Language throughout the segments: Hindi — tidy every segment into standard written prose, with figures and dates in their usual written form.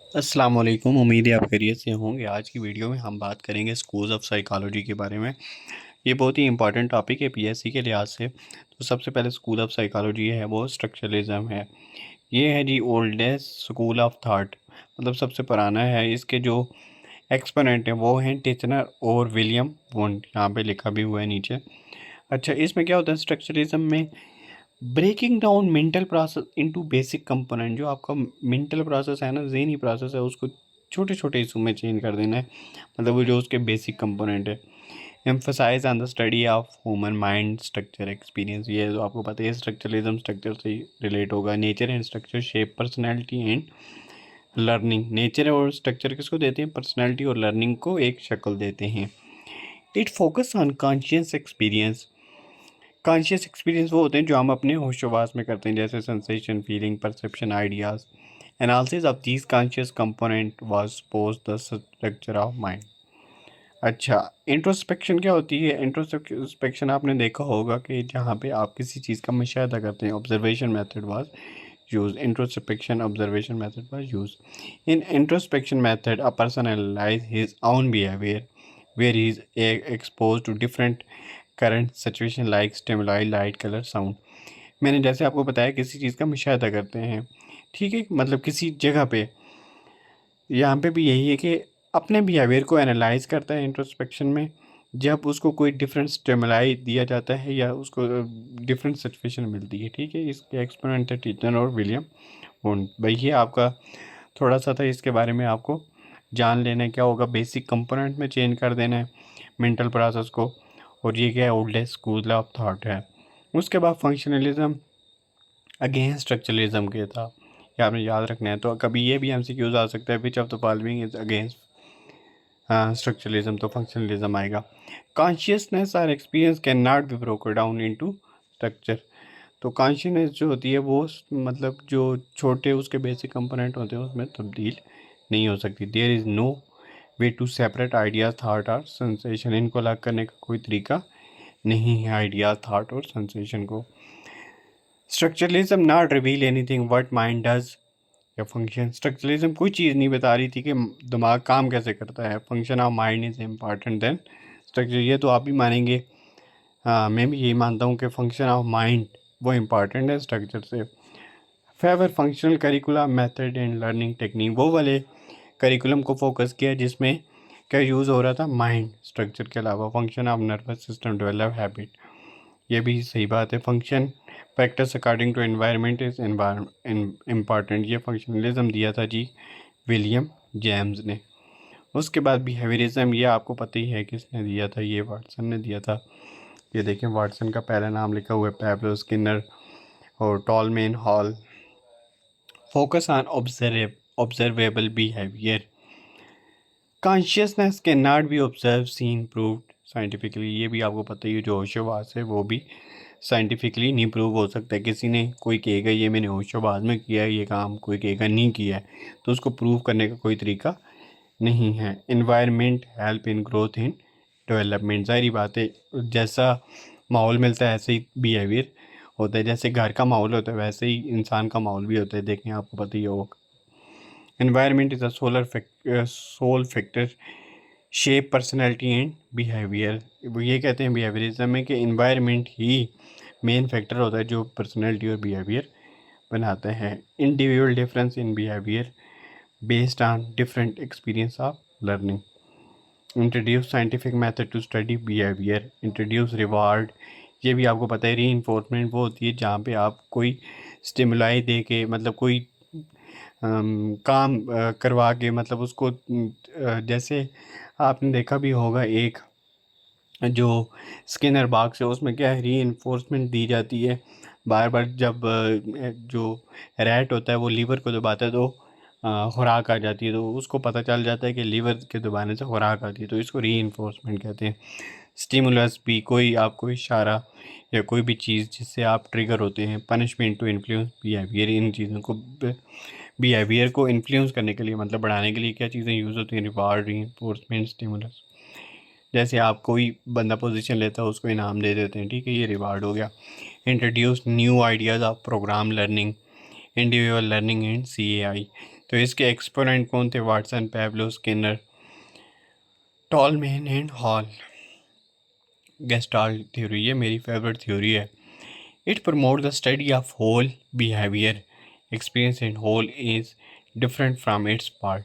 अस्सलाम वालेकुम। उम्मीद है आप खैरियत से होंगे। आज की वीडियो में हम बात करेंगे स्कूल्स ऑफ साइकोलॉजी के बारे में। ये बहुत ही इंपॉर्टेंट टॉपिक है पीएससी के लिहाज से। तो सबसे पहले स्कूल ऑफ साइकोलॉजी है वो स्ट्रक्चरलिज्म है। ये है जी ओल्डेस्ट स्कूल ऑफ थॉट, मतलब सबसे पुराना है। इसके जो एक्सपोनेंट हैं वो हैं टिचनर और विलियम वुंड, यहाँ पे लिखा भी हुआ है नीचे। अच्छा, इसमें क्या होता है स्ट्रक्चरलिज्म में? Breaking down mental process into basic component. जो आपका मेंटल प्रोसेस है ना, ज़हनी प्रोसेस है, उसको छोटे छोटे हिस्सों में चेंज कर देना है। मतलब वो जो उसके बेसिक कंपोनेंट है। Emphasize on the study of human mind structure experience. ये तो आपको पता है स्ट्रक्चरलिज्म स्ट्रक्चर से रिलेट होगा। Nature and structure shape personality and learning. Nature और स्ट्रक्चर किसको देते हैं? पर्सनैलिटी और लर्निंग को एक शक्ल देते हैं। It focus on conscious experience. Conscious experience वो होते हैं जो हम अपने होशोवास में करते हैं, जैसे sensation, feeling, perception, ideas. Analysis of these conscious component was suppose the structure of mind. अच्छा, इंट्रोस्पेक्शन क्या होती है? इंट्रोस्पेक्शन आपने देखा होगा कि जहाँ पे आप किसी चीज़ का मुशाहिदा करते हैं। Observation method was use. Introspection observation method was use. In introspection method a person analyse his own behaviour where he is exposed to different current situation like stimuli, light, color, sound। मैंने जैसे आपको बताया किसी चीज़ का मुशाहिदा करते हैं, ठीक है, मतलब किसी जगह पे। यहाँ पे भी यही है कि अपने बिहेवियर को एनालाइज करता है इंट्रोस्पेक्शन में। जब उसको कोई डिफरेंट स्टिमुलाई दिया जाता है या उसको डिफरेंट सिचुएशन मिलती है, ठीक है। इसके एक्सपोनेंट थे टीचर और विलियम वुंड। भाई ये आपका थोड़ा सा था, इसके बारे में आपको जान लेना है। क्या होगा? बेसिक कंपोनेंट में चेंज कर देना है मेंटल प्रोसेस को। और ये क्या है? ओल्डेस्ट स्कूल ऑफ थॉट है। उसके बाद फंक्शनलिज्म अगेंस्ट स्ट्रक्चरलिज्म के था, ये आपने याद रखना है। तो कभी ये भी एमसीक्यूज आ सकता है, which of the following is against structuralism, तो फंक्शनलिज्म आएगा। कॉन्शियसनेस और experience can not be broken down into structure. तो कॉन्शियसनेस जो होती है वो मतलब जो छोटे उसके बेसिक कंपोनेंट होते हैं उसमें तब्दील नहीं हो सकती। There is no way to separate ideas, thought और सेंसेशन। इनको अलग करने का कोई तरीका नहीं है, आइडियाज, थाट और सेंसेशन को। Structuralism not reveal anything what mind does या फंक्शन। स्ट्रक्चरलिज्म कोई चीज़ नहीं बता रही थी कि दिमाग काम कैसे करता है। Function of mind is important than structure. ये तो आप भी मानेंगे, हाँ मैं भी यही मानता हूँ कि फंक्शन ऑफ माइंड वो इम्पॉर्टेंट है स्ट्रक्चर से। Favour functional curriculum method and learning technique. वो वाले करिकुलम को फोकस किया जिसमें क्या यूज़ हो रहा था? माइंड स्ट्रक्चर के अलावा। Function of nervous system develop habit, ये भी सही बात है। Function factors according to environment is important. ये फंक्शनलिज्म दिया था जी विलियम जेम्स ने। उसके बाद बिहेवियरिज्म, ये आपको पता ही है किसने दिया था, ये वाटसन ने दिया था। ये देखें वाटसन का पहला नाम लिखा हुआ है, पैब्लो स्किनर और Tolman Hull. Focus on observable behaviour. Consciousness can not be observe seen proved scientifically. ये भी आपको पता ही है, जो होशोबाज है वो भी साइंटिफिकली नहीं प्रूव हो सकता है। किसी ने कोई कहेगा ये मैंने होशोबाज में किया है ये काम, कोई कहेगा नहीं किया है, तो उसको प्रूव करने का कोई तरीका नहीं है। Environment help in growth in development. ज़ाहिर बात है, जैसा माहौल मिलता है ऐसे ही बिहेवियर होता है। जैसे घर का माहौल होता है वैसे ही इंसान का माहौल भी होता है, देखें आपको पता ही होगा। Environment is a sole factor shape personality and behaviour. वो ये कहते हैं बिहेवियरिज्म में कि इन्वायरमेंट ही मेन फैक्टर होता है जो पर्सनैलिटी और बिहेवियर बनाते हैं। Individual difference in behaviour based on different experience of learning. Introduce scientific method to study behaviour. Introduce reward, ये भी आपको पता है। री इन्फोर्समेंट वो होती है जहाँ पे आप कोई स्टिमुलाई दे के, मतलब कोई काम करवा के, मतलब उसको जैसे आपने देखा भी होगा एक जो स्किनर बॉक्स है उसमें क्या है, री इन्फोर्समेंट दी जाती है। बार बार जब जो रैट होता है वो लीवर को दबाता है तो खुराक आ जाती है, तो उसको पता चल जाता है कि लीवर के दबाने से खुराक आती है, तो इसको री इन्फोर्समेंट कहते हैं। स्टिमुलस भी कोई आपको इशारा या कोई भी चीज़ जिससे आप ट्रिगर होते हैं। पनिशमेंट टू इन्फ्लुएंस बिहेवियर, इन चीज़ों को बिहेवियर को इन्फ्लुएंस करने के लिए, मतलब बढ़ाने के लिए क्या चीज़ें यूज़ होती हैं? Reward, reinforcement, stimulus. जैसे आप कोई बंदा पोजीशन लेता है उसको इनाम दे देते हैं, ठीक है, ये रिवार्ड हो गया। Introduce new ideas of programme learning, individual learning and CAI। तो इसके एक्सपोनेंट कौन थे? Watson, Pavlov, Skinner, Tolman and Hall. Gestalt theory, ये मेरी फेवरेट थ्योरी है। It promote the study of whole behaviour experience and whole is different from its part.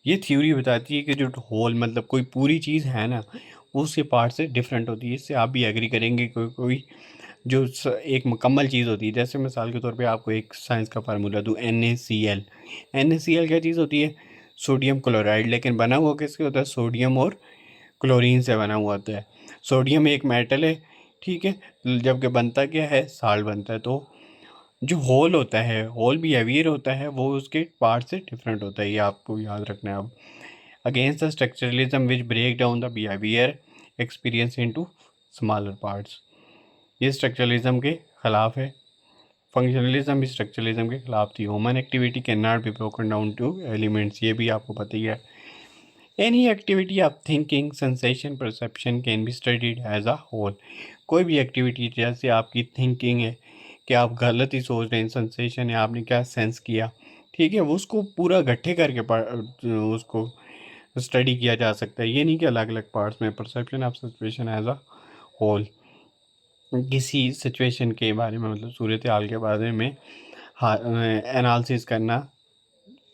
ये थ्योरी बताती है कि जो होल मतलब कोई पूरी चीज़ है ना, वो उसके पार्ट से डिफरेंट होती है। इससे आप भी एग्री करेंगे। कोई जो एक मुकम्मल चीज़ होती है, जैसे मिसाल के तौर पे आपको एक साइंस का फार्मूला दूँ, NaCl। NaCl क्या चीज़ होती है? Sodium chloride. लेकिन बना हुआ किसके होता है? सोडियम और क्लोरीन से बना हुआ होता है। सोडियम एक मेटल है, ठीक है, जबकि बनता क्या है? साल्ट बनता है। तो जो होल होता है, होल बिहेवियर होता है, वो उसके पार्ट से डिफरेंट होता है। ये आपको याद रखना है। अब against the structuralism which break down the behaviour experience into smaller parts. ये स्ट्रक्चरलिज्म के खिलाफ है। फंक्शनलिज्म भी स्ट्रक्चरलिज्म के खिलाफ थी। Human activity can not be broken down to elements, ये भी आपको पता ही है। Any activity of thinking, sensation, perception can be studied as a whole. कोई भी एक्टिविटी, जैसे आपकी थिंकिंग है कि आप गलत ही सोच रहे हैं, सेंसेशन है आपने क्या सेंस किया, ठीक है, वो उसको पूरा इकट्ठे करके उसको स्टडी किया जा सकता है। ये नहीं कि अलग अलग पार्ट्स में। Perception of situation as a whole, किसी सिचुएशन के बारे में मतलब सूरत हाल के बारे में एनालिसिस करना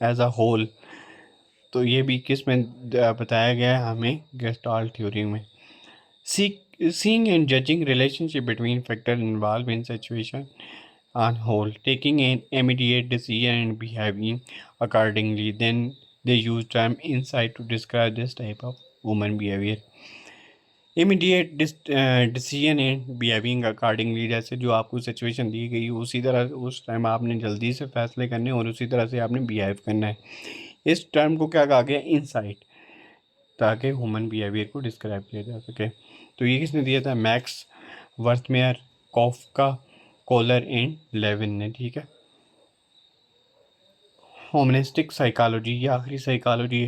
एज अ होल। तो ये भी किस में बताया गया है हमें? गेस्टाल्ट थ्योरी में। Seeing and judging relationship between factors involved in situation on whole, taking an immediate decision and behaving accordingly. Then they use term insight to describe this type of human behavior. Immediate decision and behaving accordingly, जैसे जो आपको सिचुएशन दी गई उसी तरह उस टाइम आपने जल्दी से फैसले करने और उसी तरह से आपने बिहेव करना है। इस टर्म को क्या कहा गया? इंसाइट, ताकि ह्यूमन बिहेवियर को डिस्क्राइब किया जा सके। तो ये किसने दिया था? मैक्स वर्थमेयर, कॉफका, कोलर एंड लेविन ने, ठीक है। ह्यूमनिस्टिक साइकोलॉजी, ये आखिरी साइकोलॉजी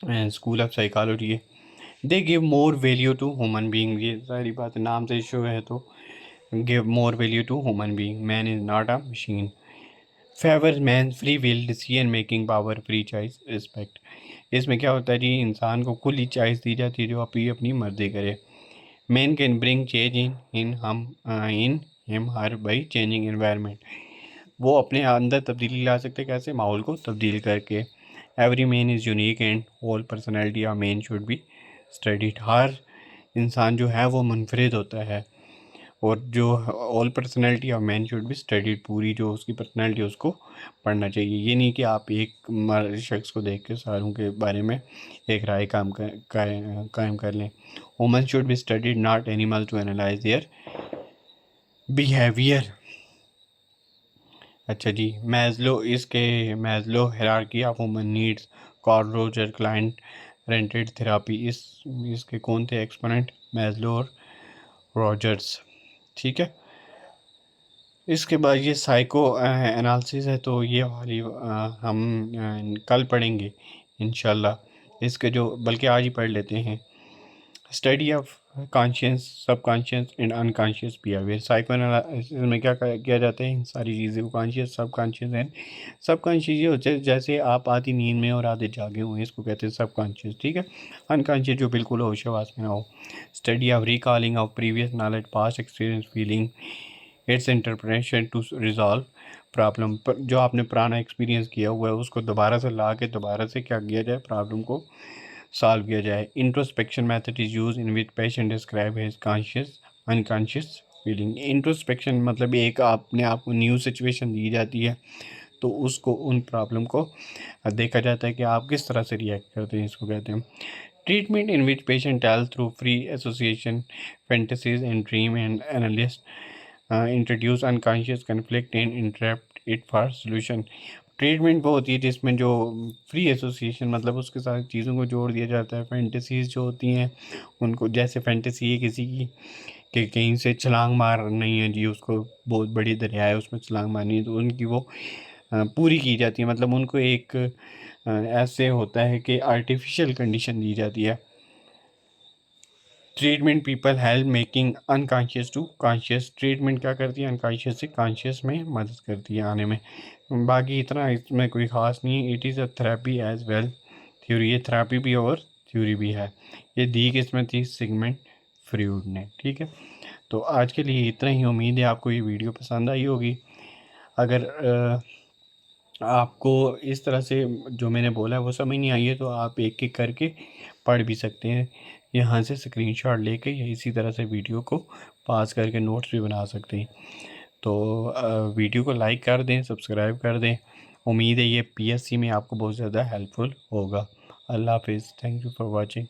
है, स्कूल ऑफ साइकोलॉजी है। They give more value to human being, ये सारी बात नाम से इशू है, तो give more value to human being. Man is not a machine. Favour man free will, decision making power, free choice, respect. इसमें क्या होता है जी? इंसान को खुली चॉइस दी जाती है जो अपनी मर्जी करे। Man can bring change in him her by changing environment. वो अपने अंदर तब्दीली ला सकते, कैसे? माहौल को तब्दील करके। Every man is unique and whole personality of man should be studied. हर इंसान जो है वो मुनफरिद होता है, और जो all personality of man should be studied, पूरी जो उसकी पर्सनैलिटी उसको पढ़ना चाहिए। ये नहीं कि आप एक शख्स को देख के सारों के बारे में एक राय कायम कर लें। Woman should be studied not animal to analyse their behaviour. अच्छा जी, Maslow hierarchy of human needs, Carl Roger, client रेंटेड थेरापी। इसके कौन थे एक्सपोनेंट? मैज़लो और रॉजर्स, ठीक है। इसके बाद ये साइको एनालिसिस है, तो ये वाली हम कल पढ़ेंगे इंशाल्लाह। इसके जो बल्कि आज ही पढ़ लेते हैं। Study of conscious, subconscious and unconscious behaviour. Psycho analysis में क्या किया जाता है? इन सारी चीज़ें को कॉन्शियस, सबकॉन्शियस एंड सबकॉन्शियस ये होते हैं जैसे आप आधी नींद में और आधे जागे हुए हैं, इसको कहते हैं सबकॉन्शियस, ठीक है। अनकॉन्शियस जो बिल्कुल होश हवास में ना हो। Study of recalling of previous knowledge, past experience, feeling its interpretation to resolve problem. जो आपने पुराना एक्सपीरियंस किया हुआ है उसको दोबारा से ला के दोबारा से क्या किया जाए? प्रॉब्लम को सॉल्व किया जाए। Introspection method is use in which patient describe his conscious unconscious feeling. Introspection मतलब एक आपने आपको न्यू सिचुएशन दी जाती है, तो उसको उन प्रॉब्लम को देखा जाता है कि आप किस तरह से रिएक्ट करते हैं, इसको कहते हैं। Treatment in which patient tell through free association, fantasies and dream and analyst introduce unconscious conflict and interrupt it for solution. Treatment वो होती है जिसमें जो फ्री एसोसिएशन मतलब उसके साथ चीज़ों को जोड़ दिया जाता है। फैंटेसीज जो होती हैं उनको, जैसे फैंटेसी है किसी की कि कहीं से छलांग मार नहीं है जी, उसको बहुत बड़ी दरिया है उसमें छलांग मारनी है, तो उनकी वो पूरी की जाती है। मतलब उनको एक ऐसे होता है कि आर्टिफिशियल कंडीशन दी जाती है। Treatment people help making unconscious to conscious. Treatment क्या करती है? अनकॉन्शियस से कॉन्शियस में मदद करती है आने में। बाकी इतना इसमें कोई ख़ास नहीं है। It is a therapy as well theory, ये थेरेपी भी और थ्योरी भी है। ये दी किसमें थी, सिगमंड फ्रॉइड ने। ठीक है, तो आज के लिए इतना ही। उम्मीद है आपको ये वीडियो पसंद आई होगी। अगर आपको इस तरह से जो मैंने बोला है वो समझ नहीं आई है तो आप एक एक करके पढ़ भी सकते हैं। यहाँ से स्क्रीनशॉट लेके या इसी तरह से वीडियो को पास करके नोट्स भी बना सकते हैं। तो वीडियो को लाइक कर दें, सब्सक्राइब कर दें। उम्मीद है ये पीएससी में आपको बहुत ज़्यादा हेल्पफुल होगा। अल्लाह हाफिज़, थैंक यू फॉर वॉचिंग।